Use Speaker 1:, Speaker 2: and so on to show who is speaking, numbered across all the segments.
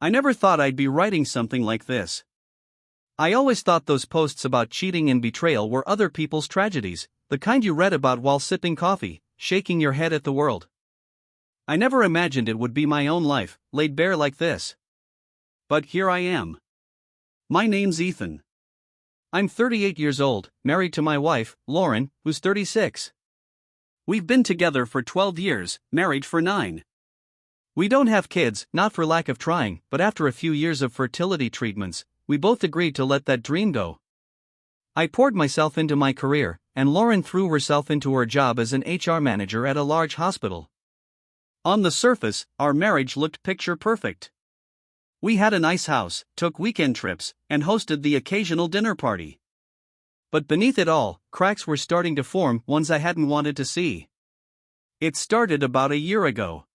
Speaker 1: I never thought I'd be writing something like this. I always thought those posts about cheating and betrayal were other people's tragedies, the kind you read about while sipping coffee, shaking your head at the world. I never imagined it would be my own life, laid bare like this. But here I am. My name's Ethan. I'm 38 years old, married to my wife, Lauren, who's 36. We've been together for 12 years, married for 9. We don't have kids, not for lack of trying, but after a few years of fertility treatments, we both agreed to let that dream go. I poured myself into my career, and Lauren threw herself into her job as an HR manager at a large hospital. On the surface, our marriage looked picture perfect. We had a nice house, took weekend trips, and hosted the occasional dinner party. But beneath it all, cracks were starting to form, ones I hadn't wanted to see. It started about a year ago.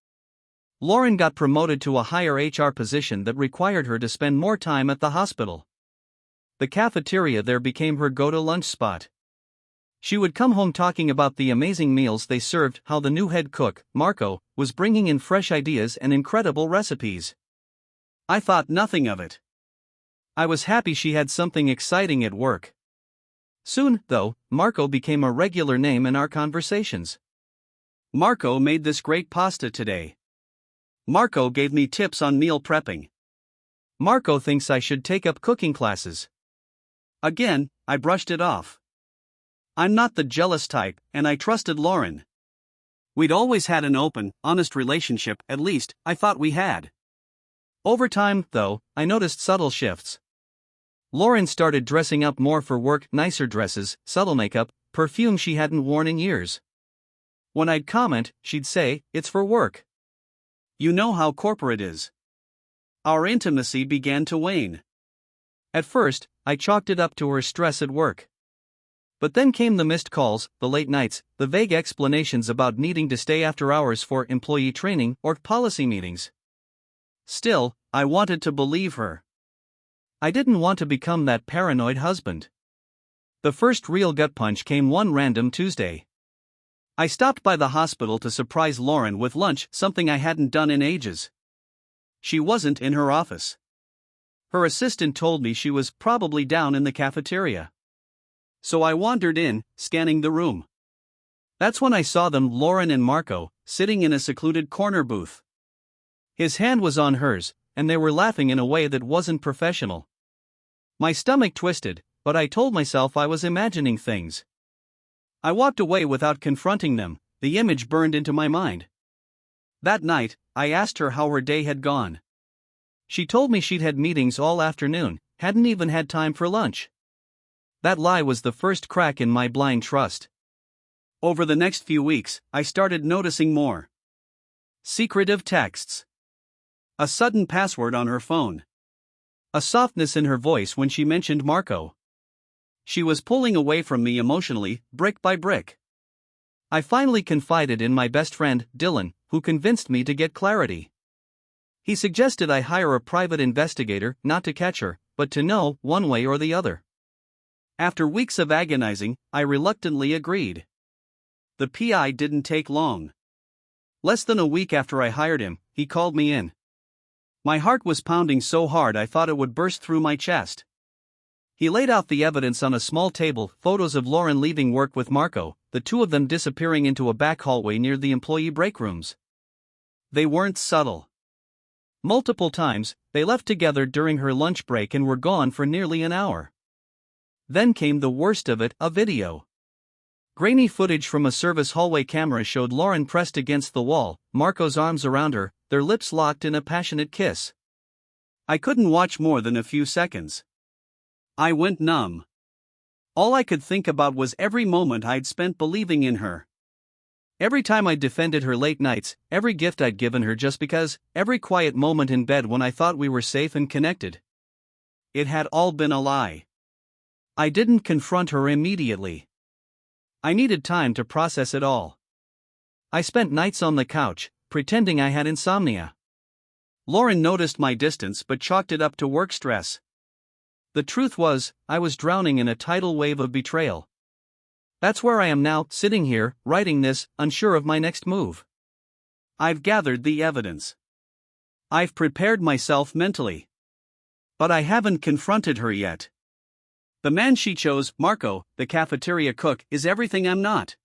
Speaker 1: Lauren got promoted to a higher HR position that required her to spend more time at the hospital. The cafeteria there became her go-to-lunch spot. She would come home talking about the amazing meals they served, how the new head cook, Marco, was bringing in fresh ideas and incredible recipes. I thought nothing of it. I was happy she had something exciting at work. Soon, though, Marco became a regular name in our conversations. Marco made this great pasta today. Marco gave me tips on meal prepping. Marco thinks I should take up cooking classes. Again, I brushed it off. I'm not the jealous type, and I trusted Lauren. We'd always had an open, honest relationship, at least, I thought we had. Over time, though, I noticed subtle shifts. Lauren started dressing up more for work, nicer dresses, subtle makeup, perfume she hadn't worn in years. When I'd comment, she'd say, "It's for work." You know how corporate is. Our intimacy began to wane. At first, I chalked it up to her stress at work. But then came the missed calls, the late nights, the vague explanations about needing to stay after hours for employee training or policy meetings. Still, I wanted to believe her. I didn't want to become that paranoid husband. The first real gut punch came one random Tuesday. I stopped by the hospital to surprise Lauren with lunch, something I hadn't done in ages. She wasn't in her office. Her assistant told me she was probably down in the cafeteria. So I wandered in, scanning the room. That's when I saw them, Lauren and Marco, sitting in a secluded corner booth. His hand was on hers, and they were laughing in a way that wasn't professional. My stomach twisted, but I told myself I was imagining things. I walked away without confronting them, the image burned into my mind. That night, I asked her how her day had gone. She told me she'd had meetings all afternoon, hadn't even had time for lunch. That lie was the first crack in my blind trust. Over the next few weeks, I started noticing more. Secretive texts. A sudden password on her phone. A softness in her voice when she mentioned Marco. She was pulling away from me emotionally, brick by brick. I finally confided in my best friend, Dylan, who convinced me to get clarity. He suggested I hire a private investigator, not to catch her, but to know, one way or the other. After weeks of agonizing, I reluctantly agreed. The PI didn't take long. Less than a week after I hired him, he called me in. My heart was pounding so hard I thought it would burst through my chest. He laid out the evidence on a small table, photos of Lauren leaving work with Marco, the two of them disappearing into a back hallway near the employee break rooms. They weren't subtle. Multiple times, they left together during her lunch break and were gone for nearly an hour. Then came the worst of it, a video. Grainy footage from a service hallway camera showed Lauren pressed against the wall, Marco's arms around her, their lips locked in a passionate kiss. I couldn't watch more than a few seconds. I went numb. All I could think about was every moment I'd spent believing in her. Every time I defended her late nights, every gift I'd given her just because, every quiet moment in bed when I thought we were safe and connected. It had all been a lie. I didn't confront her immediately. I needed time to process it all. I spent nights on the couch, pretending I had insomnia. Lauren noticed my distance but chalked it up to work stress. The truth was, I was drowning in a tidal wave of betrayal. That's where I am now, sitting here, writing this, unsure of my next move. I've gathered the evidence. I've prepared myself mentally. But I haven't confronted her yet. The man she chose, Marco, the cafeteria cook, is everything I'm not.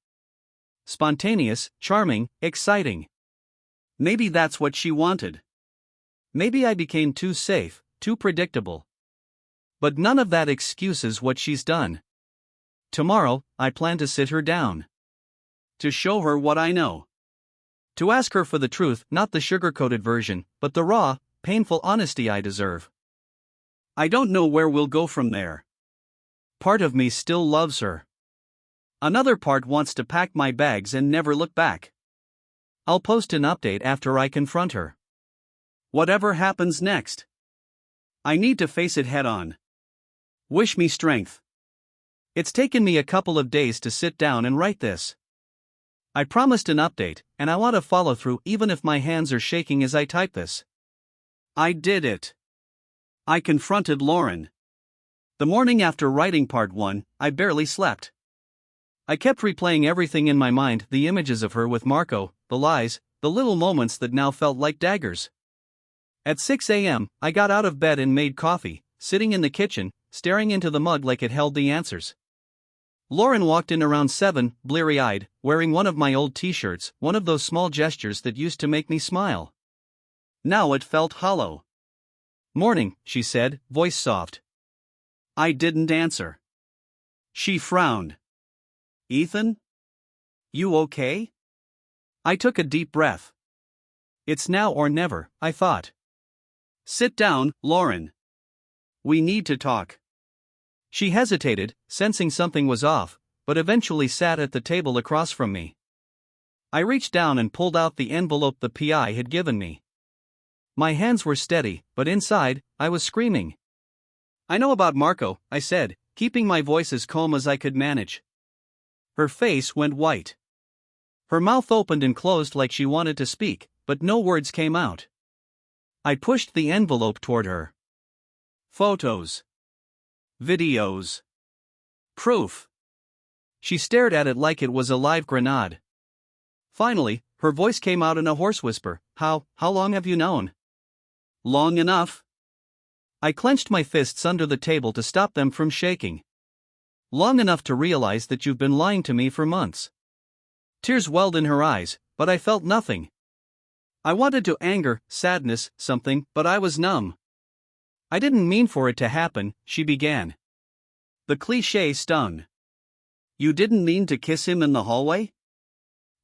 Speaker 1: Spontaneous, charming, exciting. Maybe that's what she wanted. Maybe I became too safe, too predictable. But none of that excuses what she's done. Tomorrow, I plan to sit her down. To show her what I know. To ask her for the truth, not the sugar-coated version, but the raw, painful honesty I deserve. I don't know where we'll go from there. Part of me still loves her. Another part wants to pack my bags and never look back. I'll post an update after I confront her. Whatever happens next. I need to face it head on. Wish me strength. It's taken me a couple of days to sit down and write this. I promised an update, and I want to follow through even if my hands are shaking as I type this. I did it. I confronted Lauren. The morning after writing part 1, I barely slept. I kept replaying everything in my mind, the images of her with Marco, the lies, the little moments that now felt like daggers. At 6 a.m., I got out of bed and made coffee, sitting in the kitchen, staring into the mug like it held the answers. Lauren walked in around 7, bleary-eyed, wearing one of my old t-shirts, one of those small gestures that used to make me smile. Now it felt hollow. "Morning," she said, voice soft. I didn't answer. She frowned. "Ethan? You okay?" I took a deep breath. It's now or never, I thought. "Sit down, Lauren. We need to talk." She hesitated, sensing something was off, but eventually sat at the table across from me. I reached down and pulled out the envelope the PI had given me. My hands were steady, but inside, I was screaming. "I know about Marco," I said, keeping my voice as calm as I could manage. Her face went white. Her mouth opened and closed like she wanted to speak, but no words came out. I pushed the envelope toward her. Photos. Videos. Proof. She stared at it like it was a live grenade. Finally, her voice came out in a hoarse whisper. How long have you known?" "Long enough." I clenched my fists under the table to stop them from shaking. "Long enough to realize that you've been lying to me for months." Tears welled in her eyes, but I felt nothing. I wanted to anger, sadness, something, but I was numb. "I didn't mean for it to happen," she began. The cliché stung. "You didn't mean to kiss him in the hallway?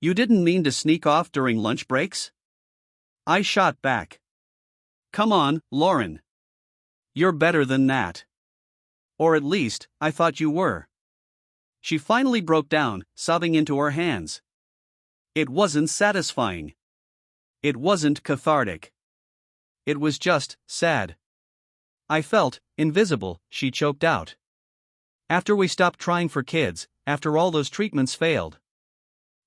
Speaker 1: You didn't mean to sneak off during lunch breaks?" I shot back. "Come on, Lauren. You're better than that. Or at least, I thought you were." She finally broke down, sobbing into her hands. It wasn't satisfying. It wasn't cathartic. It was just sad. I felt invisible, she choked out. "After we stopped trying for kids, after all those treatments failed.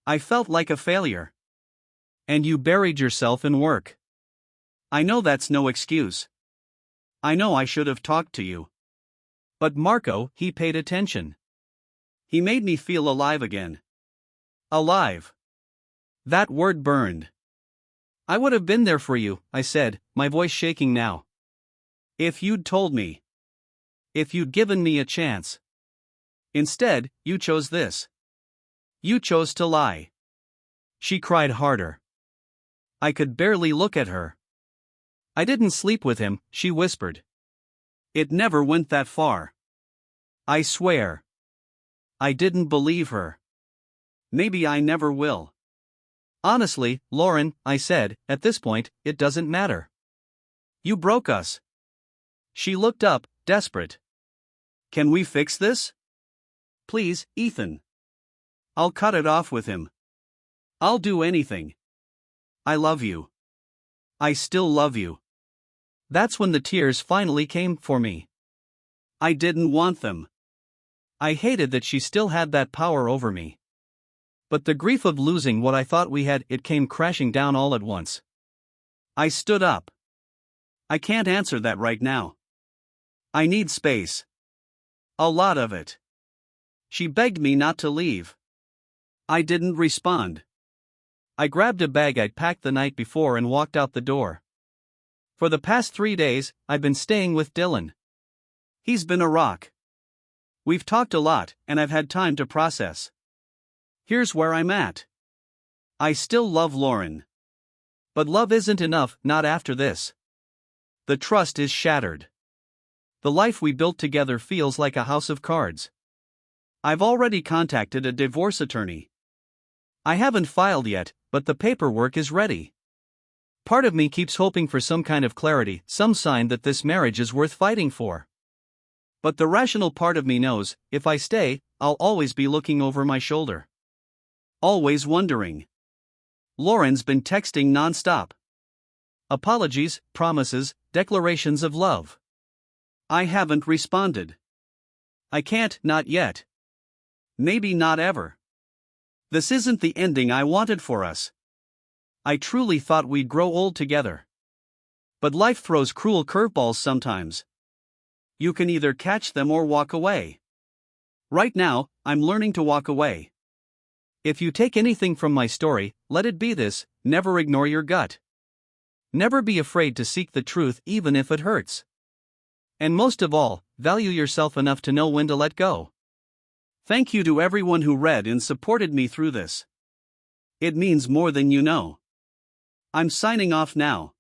Speaker 1: I felt like a failure. And you buried yourself in work. I know that's no excuse. I know I should have talked to you. But Marco, he paid attention. He made me feel alive again. Alive. That word burned. I would have been there for you," I said, my voice shaking now. "If you'd told me. If you'd given me a chance. Instead, you chose this. You chose to lie." She cried harder. I could barely look at her. "I didn't sleep with him," she whispered. "It never went that far. I swear." I didn't believe her. Maybe I never will. "Honestly, Lauren," I said, "at this point, it doesn't matter. You broke us." She looked up, desperate. "Can we fix this? Please, Ethan. I'll cut it off with him. I'll do anything. I love you. I still love you." That's when the tears finally came for me. I didn't want them. I hated that she still had that power over me. But the grief of losing what I thought we had, it came crashing down all at once. I stood up. "I can't answer that right now. I need space. A lot of it." She begged me not to leave. I didn't respond. I grabbed a bag I'd packed the night before and walked out the door. For the past 3 days, I've been staying with Dylan. He's been a rock. We've talked a lot, and I've had time to process. Here's where I'm at. I still love Lauren. But love isn't enough, not after this. The trust is shattered. The life we built together feels like a house of cards. I've already contacted a divorce attorney. I haven't filed yet, but the paperwork is ready. Part of me keeps hoping for some kind of clarity, some sign that this marriage is worth fighting for. But the rational part of me knows, if I stay, I'll always be looking over my shoulder. Always wondering. Lauren's been texting nonstop. Apologies, promises, declarations of love. I haven't responded. I can't, not yet. Maybe not ever. This isn't the ending I wanted for us. I truly thought we'd grow old together. But life throws cruel curveballs sometimes. You can either catch them or walk away. Right now, I'm learning to walk away. If you take anything from my story, let it be this: never ignore your gut. Never be afraid to seek the truth even if it hurts. And most of all, value yourself enough to know when to let go. Thank you to everyone who read and supported me through this. It means more than you know. I'm signing off now.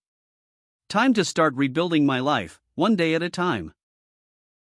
Speaker 1: Time to start rebuilding my life, one day at a time.